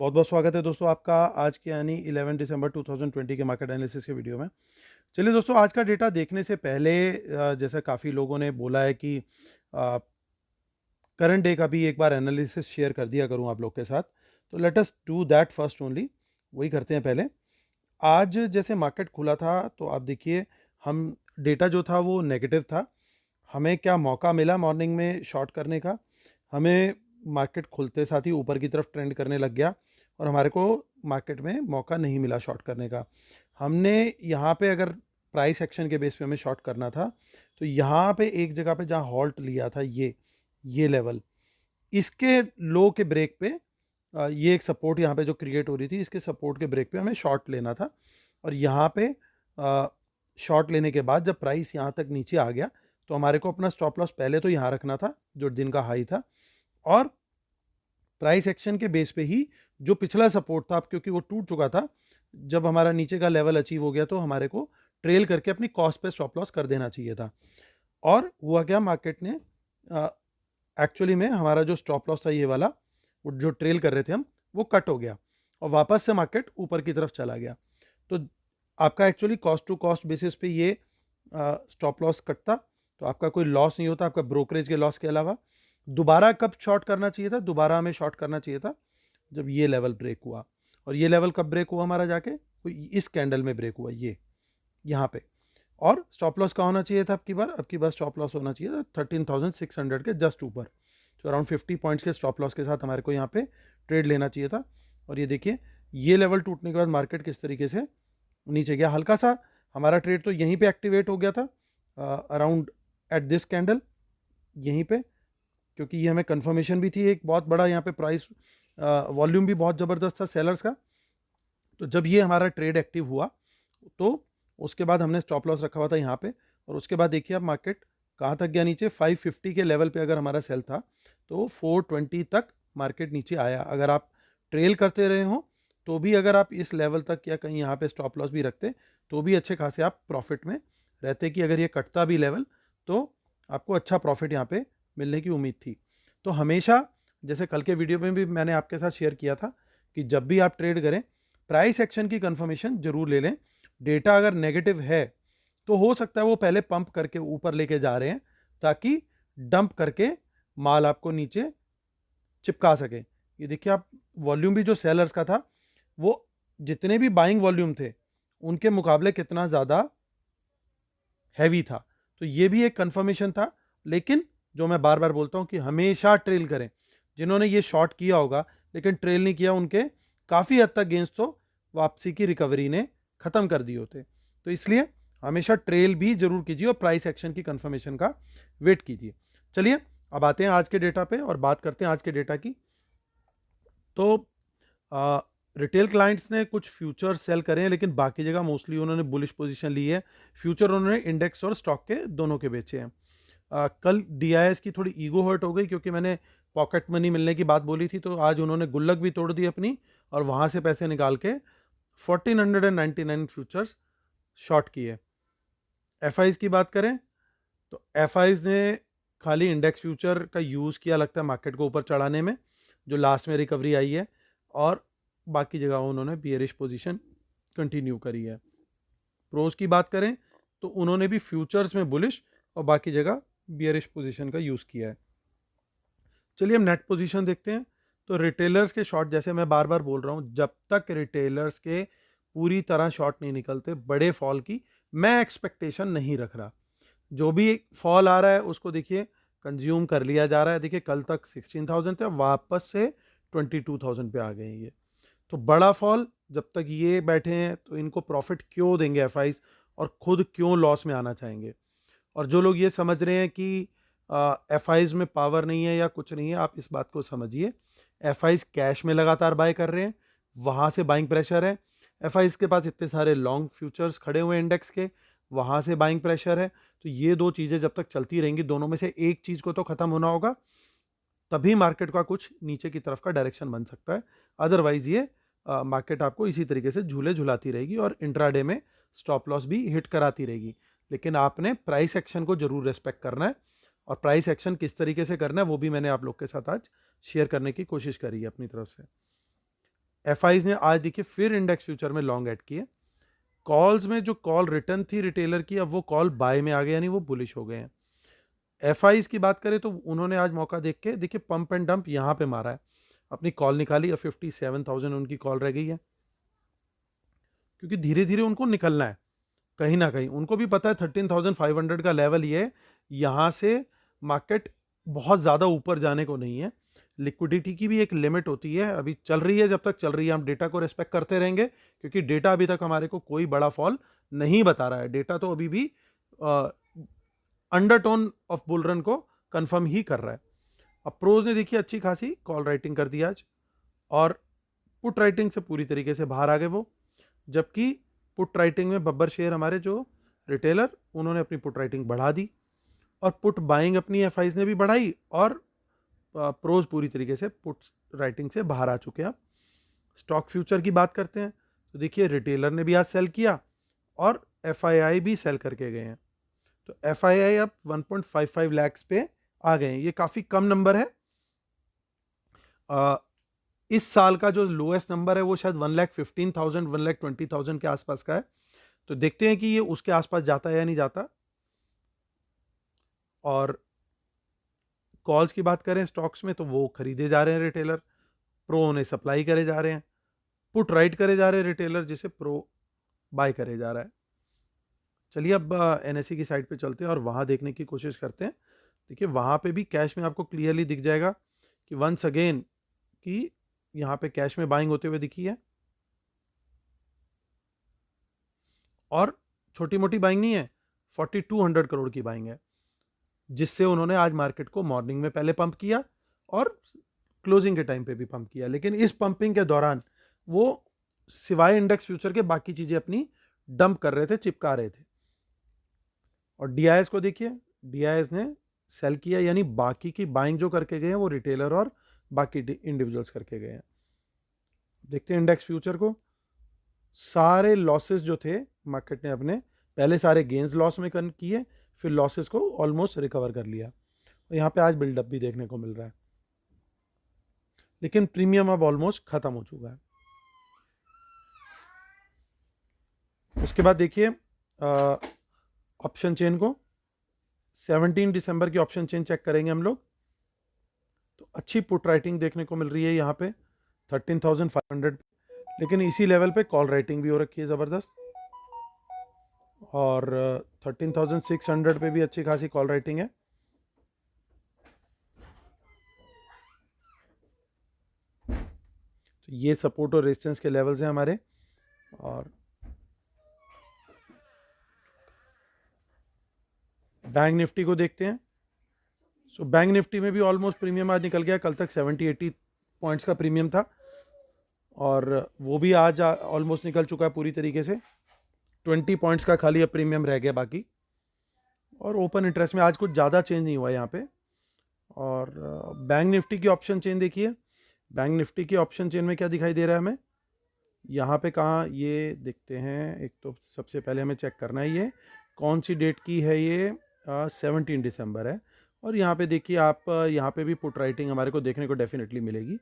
बहुत बहुत स्वागत है दोस्तों आपका आज के यानी 11 दिसंबर 2020 के मार्केट एनालिसिस के वीडियो में। चलिए दोस्तों, आज का डेटा देखने से पहले जैसे काफ़ी लोगों ने बोला है कि करंट डे का भी एक बार एनालिसिस शेयर कर दिया करूं आप लोग के साथ, तो let us do that first only. वही करते हैं पहले। आज जैसे मार्केट खुला था तो आप देखिए, हम डेटा जो था वो नेगेटिव था। हमें क्या मौका मिला मॉर्निंग में शॉर्ट करने का? हमें मार्केट खुलते साथ ही ऊपर की तरफ ट्रेंड करने लग गया और हमारे को मार्केट में मौका नहीं मिला शॉर्ट करने का। हमने यहाँ पे अगर प्राइस एक्शन के बेस पे हमें शॉर्ट करना था तो यहाँ पे एक जगह पे जहाँ हॉल्ट लिया था, ये लेवल, इसके लो के ब्रेक पे ये एक सपोर्ट यहाँ पे जो क्रिएट हो रही थी, इसके सपोर्ट के ब्रेक पे हमें शॉर्ट लेना था। और यहाँ पे शॉर्ट लेने के बाद जब प्राइस यहाँ तक नीचे आ गया तो हमारे को अपना स्टॉप लॉस पहले तो यहाँ रखना था जो दिन का हाई था, और प्राइस एक्शन के बेस पे ही जो पिछला सपोर्ट था, क्योंकि वो टूट चुका था, जब हमारा नीचे का लेवल अचीव हो गया तो हमारे को ट्रेल करके अपनी कॉस्ट पे स्टॉप लॉस कर देना चाहिए था। और हुआ क्या, मार्केट ने एक्चुअली में हमारा जो स्टॉप लॉस था ये वाला, वो जो ट्रेल कर रहे थे हम, वो कट हो गया और वापस से मार्केट ऊपर की तरफ चला गया। तो आपका actually cost to cost basis पे ये स्टॉप लॉस कटता तो आपका कोई लॉस नहीं होता, आपका ब्रोकरेज के लॉस के अलावा। दोबारा कब शॉर्ट करना चाहिए था? दोबारा हमें शॉर्ट करना चाहिए था जब ये लेवल ब्रेक हुआ। और ये लेवल कब ब्रेक हुआ हमारा? जाके इस कैंडल में ब्रेक हुआ, ये यहाँ पे। और स्टॉप लॉस का होना चाहिए था अब की बार स्टॉप लॉस होना चाहिए था 13,600 के जस्ट ऊपर। तो अराउंड 50 पॉइंट्स के स्टॉप लॉस के साथ हमारे को यहाँ पे ट्रेड लेना चाहिए था। और ये देखिए, ये लेवल टूटने के बाद मार्केट किस तरीके से नीचे गया। हल्का सा हमारा ट्रेड तो यहीं पे एक्टिवेट हो गया था, अराउंड एट दिस कैंडल, यहीं पे, क्योंकि ये हमें कंफर्मेशन भी थी एक बहुत बड़ा, यहाँ पे प्राइस वॉल्यूम भी बहुत ज़बरदस्त था सेलर्स का। तो जब ये हमारा ट्रेड एक्टिव हुआ तो उसके बाद हमने स्टॉप लॉस रखा हुआ था यहाँ पे। और उसके बाद देखिए अब मार्केट कहाँ तक गया नीचे, 550 के लेवल पे अगर हमारा सेल था तो 420 तक मार्केट नीचे आया। अगर आप ट्रेल करते रहे हो तो भी, अगर आप इस लेवल तक या कहीं यहाँ पे स्टॉप लॉस भी रखते तो भी अच्छे खासे आप प्रॉफिट में रहते, कि अगर ये कटता भी लेवल तो आपको अच्छा प्रॉफिट यहाँ पे मिलने की उम्मीद थी। तो हमेशा, जैसे कल के वीडियो में भी मैंने आपके साथ शेयर किया था, कि जब भी आप ट्रेड करें प्राइस एक्शन की कंफर्मेशन जरूर ले लें। डेटा अगर नेगेटिव है तो हो सकता है वो पहले पंप करके ऊपर लेके जा रहे हैं ताकि डंप करके माल आपको नीचे चिपका सके। ये देखिए आप, वॉल्यूम भी जो सेलर्स का था वो जितने भी बाइंग वॉल्यूम थे उनके मुकाबले कितना ज़्यादा हैवी था। तो ये भी एक कंफर्मेशन था। लेकिन जो मैं बार बार बोलता हूं कि हमेशा ट्रेल करें। जिन्होंने ये शॉर्ट किया होगा लेकिन ट्रेल नहीं किया, उनके काफ़ी हद तक गेंस तो वापसी की रिकवरी ने ख़त्म कर दिए होते। तो इसलिए हमेशा ट्रेल भी जरूर कीजिए और प्राइस एक्शन की कंफर्मेशन का वेट कीजिए। चलिए अब आते हैं आज के डेटा पे और बात करते हैं आज के डेटा की। तो रिटेल क्लाइंट्स ने कुछ फ्यूचर सेल करे हैं, लेकिन बाकी जगह मोस्टली उन्होंने बुलिश पोजीशन ली है। फ्यूचर उन्होंने इंडेक्स और स्टॉक के दोनों के बेचे हैं। कल डीआईएस की थोड़ी ईगो हर्ट हो गई क्योंकि मैंने पॉकेट मनी मिलने की बात बोली थी, तो आज उन्होंने गुल्लक भी तोड़ दी अपनी और वहाँ से पैसे निकाल के 1499 फ्यूचर्स शॉर्ट किए। एफआईज की बात करें तो एफआईज ने खाली इंडेक्स फ्यूचर का यूज़ किया लगता है मार्केट को ऊपर चढ़ाने में, जो लास्ट में रिकवरी आई है, और बाकी जगह उन्होंने बियरिश पोजीशन कंटिन्यू करी है। प्रोज की बात करें तो उन्होंने भी फ्यूचर्स में बुलिश और बाकी जगह बियरिश पोजीशन का यूज़ किया है। चलिए हम नेट पोजीशन देखते हैं। तो रिटेलर्स के शॉर्ट, जैसे मैं बार बार बोल रहा हूँ, जब तक रिटेलर्स के पूरी तरह शॉर्ट नहीं निकलते बड़े फॉल की, मैं एक्सपेक्टेशन नहीं रख रहा। जो भी फॉल आ रहा है उसको देखिए कंज्यूम कर लिया जा रहा है। देखिए कल तक 16,000 थे, वापस से 22,000 पे आ गए हैं ये। तो बड़ा फॉल जब तक ये बैठे हैं तो इनको प्रॉफिट क्यों देंगे एफआईज, और खुद क्यों लॉस में आना चाहेंगे? और जो लोग ये समझ रहे हैं कि एफआईज में पावर नहीं है या कुछ नहीं है, आप इस बात को समझिए। एफआईज कैश में लगातार बाय कर रहे हैं, वहाँ से बाइंग प्रेशर है। एफआईज के पास इतने सारे लॉन्ग फ्यूचर्स खड़े हुए इंडेक्स के, वहाँ से बाइंग प्रेशर है। तो ये दो चीज़ें जब तक चलती रहेंगी, दोनों में से एक चीज़ को तो ख़त्म होना होगा, तभी मार्केट का कुछ नीचे की तरफ का डायरेक्शन बन सकता है। अदरवाइज ये मार्केट आपको इसी तरीके से झूले झुलाती रहेगी और इंट्राडे में स्टॉप लॉस भी हिट कराती रहेगी। लेकिन आपने प्राइस एक्शन को जरूर रेस्पेक्ट करना है, और प्राइस एक्शन किस तरीके से करना है वो भी मैंने आप लोग के साथ आज शेयर करने की कोशिश करी है अपनी तरफ से। एफआईज ने आज देखिए फिर इंडेक्स फ्यूचर में लॉन्ग ऐड किए। कॉल्स में जो कॉल रिटर्न थी रिटेलर की, अब वो कॉल बाय में आ गए, यानी वो बुलिश हो गए हैं। एफआईज की बात करें तो उन्होंने आज मौका देख के देखिए पंप एंड डंप यहाँ पे मारा है, अपनी कॉल निकाली, और 57,000 उनकी कॉल रह गई है, क्योंकि धीरे धीरे उनको निकलना है कहीं ना कहीं। उनको भी पता है 13,500 का लेवल ये है, यहाँ से मार्केट बहुत ज़्यादा ऊपर जाने को नहीं है। लिक्विडिटी की भी एक लिमिट होती है, अभी चल रही है, जब तक चल रही है हम डेटा को रिस्पेक्ट करते रहेंगे, क्योंकि डेटा अभी तक हमारे को कोई बड़ा फॉल नहीं बता रहा है। डेटा तो अभी भी अंडरटोन ऑफ बुल रन को कंफर्म ही कर रहा है। अब प्रोज ने देखिए अच्छी खासी कॉल राइटिंग कर दी आज, और पुट राइटिंग से पूरी तरीके से बाहर आ गए वो, जबकि पुट राइटिंग में बब्बर शेयर हमारे जो रिटेलर, उन्होंने अपनी पुट राइटिंग बढ़ा दी, और पुट बाइंग अपनी एफआईज ने भी बढ़ाई, और प्रोज पूरी तरीके से पुट राइटिंग से बाहर आ चुके हैं। अब स्टॉक फ्यूचर की बात करते हैं तो देखिए रिटेलर ने भी आज सेल किया, और एफआईआई भी सेल करके गए हैं। तो एफआईआई अब 1.55 लाख पे आ गए हैं, ये काफ़ी कम नंबर है। इस साल का जो लोएस्ट नंबर है वो शायद 1,15,000 1,20,000 के आसपास का है। तो देखते हैं कि ये उसके आसपास जाता है या नहीं जाता। और कॉल्स की बात करें स्टॉक्स में तो वो खरीदे जा रहे हैं रिटेलर, प्रो उन्हें सप्लाई करे जा रहे हैं, पुट राइट करे जा रहे हैं रिटेलर, जिसे प्रो बाय करे जा रहा है। चलिए अब एनएससी की साइड पे चलते हैं और वहाँ देखने की कोशिश करते हैं। देखिए वहाँ पे भी कैश में आपको क्लियरली दिख जाएगा कि वंस अगेन कि यहाँ पे कैश में बाइंग होते हुए दिखी है, और छोटी मोटी बाइंग नहीं है, 4,200 करोड़ की बाइंग है, जिससे उन्होंने आज मार्केट को मॉर्निंग में पहले पंप किया और क्लोजिंग के टाइम पे भी पंप किया। लेकिन इस पंपिंग के दौरान वो सिवाय इंडेक्स फ्यूचर के बाकी चीजें अपनी डंप कर रहे थे, चिपका रहे थे। और डीआईएस को देखिए, डीआईएस ने सेल किया, यानी बाकी की बाइंग जो करके गए हैं वो रिटेलर और बाकी इंडिविजुअल्स करके गए हैं। देखते हैं इंडेक्स फ्यूचर को, सारे लॉसेस जो थे मार्केट ने अपने, पहले सारे गेन्स लॉस में किए, फिर लॉसेस को ऑलमोस्ट रिकवर कर लिया, और यहाँ पे आज बिल्डअप भी देखने को मिल रहा है, लेकिन प्रीमियम अब ऑलमोस्ट खत्म हो चुका है। उसके बाद देखिए ऑप्शन चेन को, 17 दिसंबर की ऑप्शन चेन चेक करेंगे हम लोग, तो अच्छी पुट राइटिंग देखने को मिल रही है यहाँ पे 13,500, लेकिन इसी लेवल पे कॉल राइटिंग भी हो रखी है ज़बरदस्त, और 13,600 पे भी अच्छी खासी कॉल राइटिंग है। तो ये सपोर्ट और रेजिस्टेंस के लेवल्स हैं हमारे। और बैंक निफ्टी को देखते हैं। सो बैंक निफ्टी में भी ऑलमोस्ट प्रीमियम आज निकल गया, कल तक 70-80 पॉइंट्स का प्रीमियम था, और वो भी आज ऑलमोस्ट निकल चुका है पूरी तरीके से, 20 पॉइंट्स का खाली अब प्रीमियम रह गया बाकी। और ओपन इंटरेस्ट में आज कुछ ज़्यादा चेंज नहीं हुआ यहाँ पे। और बैंक निफ्टी की ऑप्शन चेन देखिए, बैंक निफ्टी की ऑप्शन चेन में क्या दिखाई दे रहा है हमें यहाँ पे, कहाँ ये देखते हैं। एक तो सबसे पहले हमें चेक करना है ये कौन सी डेट की है, ये 17 दिसंबर है, और यहाँ पे देखिए आप यहाँ पे भी पुट राइटिंग हमारे को देखने को डेफिनेटली मिलेगी।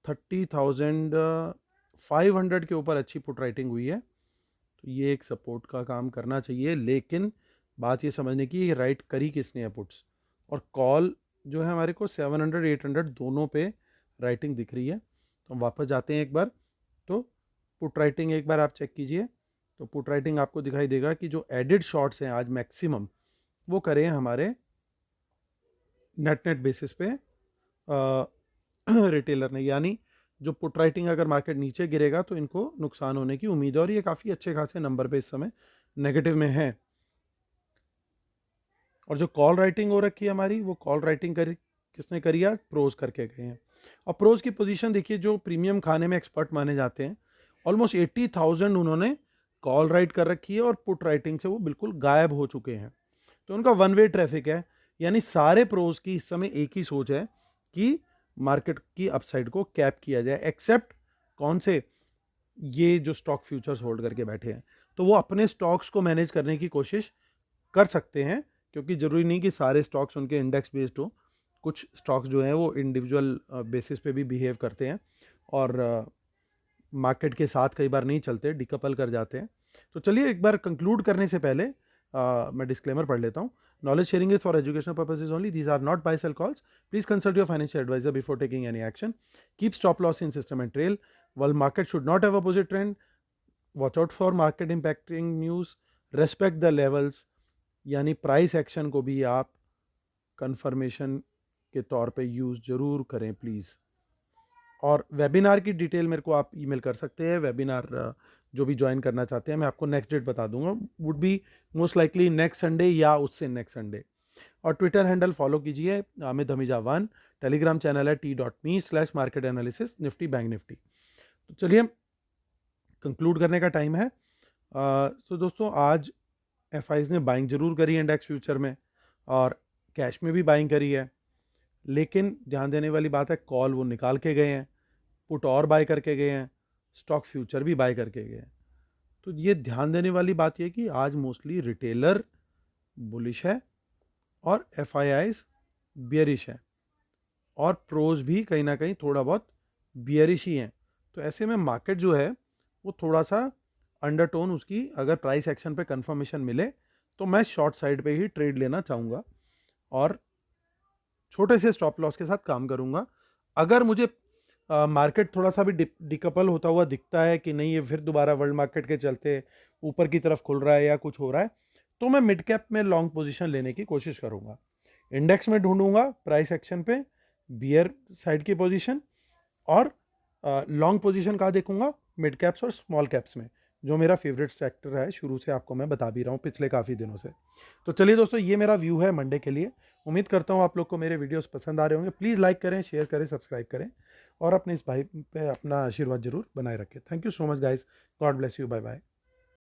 30,500 के ऊपर अच्छी पुट राइटिंग हुई है, तो ये एक सपोर्ट का काम करना चाहिए। लेकिन बात ये समझने की राइट करी किसने है पुट्स, और कॉल जो है हमारे को 700-800 दोनों पे राइटिंग दिख रही है। तो हम वापस जाते हैं एक बार, तो पुट राइटिंग एक बार आप चेक कीजिए, तो पुट राइटिंग आपको दिखाई देगा कि जो एडिड शॉर्ट्स हैं आज मैक्सिमम वो करे हैं हमारे नेट बेसिस पे रिटेलर ने, यानी जो पुट राइटिंग अगर मार्केट नीचे गिरेगा तो इनको नुकसान होने की उम्मीद है, और ये काफ़ी अच्छे खासे नंबर पे इस समय नेगेटिव में है। और जो कॉल राइटिंग हो रखी है हमारी, वो कॉल राइटिंग किसने करी है, प्रोज करके गए हैं। और प्रोज की पोजीशन देखिए, जो प्रीमियम खाने में एक्सपर्ट माने जाते हैं, ऑलमोस्ट 80,000 उन्होंने कॉल राइट कर रखी है, और पुट राइटिंग से वो बिल्कुल गायब हो चुके हैं। तो उनका वन वे ट्रैफिक है, यानी सारे प्रोज की इस समय एक ही सोच है कि मार्केट की अपसाइड को कैप किया जाए, एक्सेप्ट कौन से, ये जो स्टॉक फ्यूचर्स होल्ड करके बैठे हैं, तो वो अपने स्टॉक्स को मैनेज करने की कोशिश कर सकते हैं, क्योंकि ज़रूरी नहीं कि सारे स्टॉक्स उनके इंडेक्स बेस्ड हो, कुछ स्टॉक्स जो हैं वो इंडिविजुअल बेसिस पे भी बिहेव करते हैं। और मार्केट के साथ कई बार नहीं चलते, डिकपल कर जाते हैं। तो चलिए एक बार कंक्लूड करने से पहले मैं डिस्क्लेमर पढ़ लेता हूँ। Knowledge sharing is for educational purposes only, these are not buy sell calls, please consult your financial advisor before taking any action, keep stop loss in system and trail, while market should not have opposite trend, watch out for market impacting news, respect the levels, यानी price action को भी आप confirmation के तौर पे use ज़रूर करें please. और वेबिनार की डिटेल मेरे को आप ईमेल कर सकते हैं। वेबिनार जो भी ज्वाइन करना चाहते हैं मैं आपको नेक्स्ट डेट बता दूंगा, would be most likely next Sunday या उससे नेक्स्ट संडे। और ट्विटर हैंडल फॉलो कीजिए अमित धमीजा 1, टेलीग्राम चैनल है t.me/market analysis Nifty bank Nifty. तो चलिए कंक्लूड करने का टाइम है। तो दोस्तों आज एफआईज ने बाइंग जरूर करी है इंडेक्स फ्यूचर में, और कैश में भी बाइंग करी है, लेकिन ध्यान देने वाली बात है कॉल वो निकाल के गए हैं, पुट और बाय करके गए हैं, स्टॉक फ्यूचर भी बाय करके गए हैं। तो ये ध्यान देने वाली बात यह कि आज मोस्टली रिटेलर बुलिश है और एफआईआईज बियरिश है, और प्रोज भी कहीं ना कहीं थोड़ा बहुत बियरिश ही हैं। तो ऐसे में मार्केट जो है वो थोड़ा सा अंडरटोन उसकी, अगर प्राइस एक्शन पे कंफर्मेशन मिले तो मैं शॉर्ट साइड पे ही ट्रेड लेना चाहूँगा और छोटे से स्टॉप लॉस के साथ काम करूँगा। अगर मुझे मार्केट थोड़ा सा भी डिकपल होता हुआ दिखता है कि नहीं ये फिर दोबारा वर्ल्ड मार्केट के चलते ऊपर की तरफ खुल रहा है या कुछ हो रहा है, तो मैं मिड कैप में लॉन्ग पोजीशन लेने की कोशिश करूँगा। इंडेक्स में ढूंढूंगा प्राइस एक्शन पे बियर साइड की पोजीशन, और लॉन्ग पोजीशन कहाँ देखूंगा, मिड कैप्स और स्मॉल कैप्स में, जो मेरा फेवरेट सेक्टर है शुरू से, आपको मैं बता भी रहा हूँ पिछले काफ़ी दिनों से। तो चलिए दोस्तों ये मेरा व्यू है मंडे के लिए। उम्मीद करता हूँ आप लोग को मेरे वीडियोस पसंद आ रहे होंगे। प्लीज़ लाइक करें, शेयर करें, सब्सक्राइब करें, और अपने इस भाई पे अपना आशीर्वाद जरूर बनाए रखें। Thank you so much guys, God bless you, bye bye.